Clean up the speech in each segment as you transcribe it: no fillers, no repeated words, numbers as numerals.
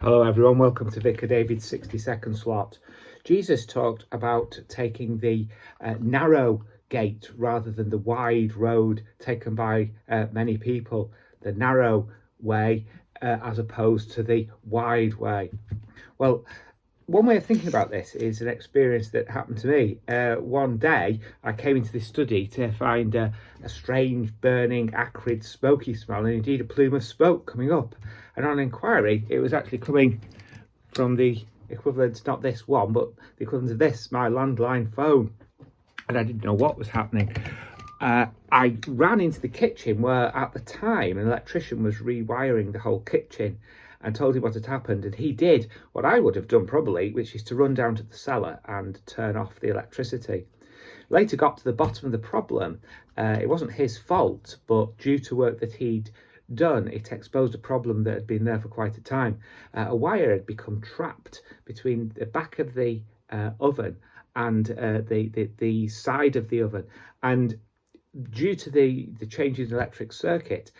Hello everyone, welcome to Vicar David's 60-second slot. Jesus talked about taking the narrow gate rather than the wide road taken by many people, the narrow way as opposed to the wide way. Well, one way of thinking about this is an experience that happened to me. One day I came into this study to find a strange, burning, acrid, smoky smell, and indeed a plume of smoke coming up. And on inquiry, it was actually coming from the equivalent, not this one, but the equivalent of this, my landline phone. And I didn't know what was happening. I ran into the kitchen where at the time an electrician was rewiring the whole kitchen, and told him what had happened, and he did what I would have done probably, which is to run down to the cellar and turn off the electricity. Later got to the bottom of the problem. It wasn't his fault, but due to work that he'd done, it exposed a problem that had been there for quite a time. A wire had become trapped between the back of the oven and the side of the oven, and due to the change in electric circuit,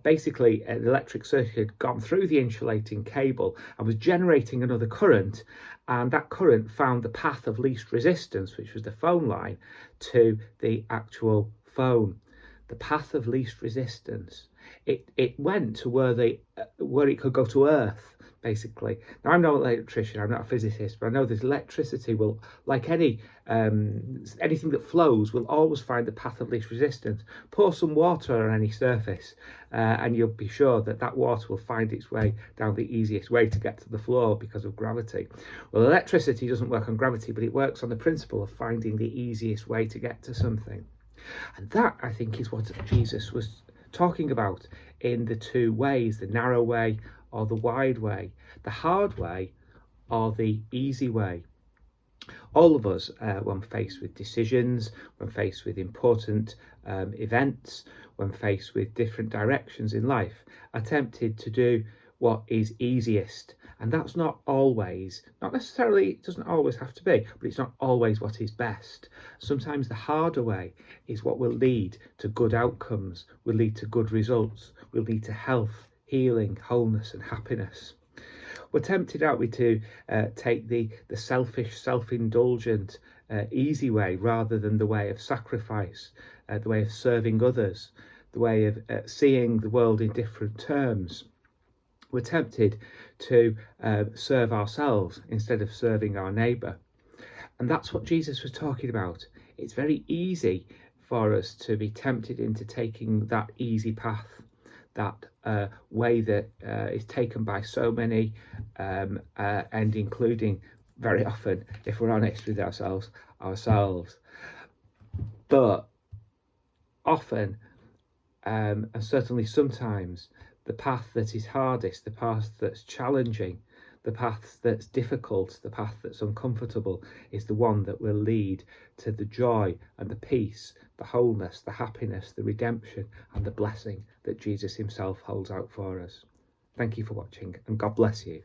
basically the electric circuit had gone through the insulating cable and was generating another current, and that current found the path of least resistance, which was the phone line, to the actual phone. The path of least resistance. It went to where it could go to Earth, basically. Now, I'm not an electrician, I'm not a physicist, but I know that electricity will, like anything that flows, will always find the path of least resistance. Pour some water on any surface and you'll be sure that that water will find its way down the easiest way to get to the floor because of gravity. Well, electricity doesn't work on gravity, but it works on the principle of finding the easiest way to get to something. And that, I think, is what Jesus was talking about in the two ways, the narrow way or the wide way, the hard way or the easy way. All of us, when faced with decisions, when faced with important events, when faced with different directions in life, are tempted to do what is easiest. And that's not always, not necessarily, it doesn't always have to be, but it's not always what is best. Sometimes the harder way is what will lead to good outcomes, will lead to good results, will lead to health, healing, wholeness and happiness. We're tempted, aren't we, to take the selfish, self-indulgent, easy way rather than the way of sacrifice, the way of serving others, the way of seeing the world in different terms. We're tempted to serve ourselves instead of serving our neighbour. And that's what Jesus was talking about. It's very easy for us to be tempted into taking that easy path, that way that is taken by so many, and including very often, if we're honest with ourselves. But often, and certainly sometimes, the path that is hardest, the path that's challenging, the path that's difficult, the path that's uncomfortable is the one that will lead to the joy and the peace, the wholeness, the happiness, the redemption and the blessing that Jesus himself holds out for us. Thank you for watching, and God bless you.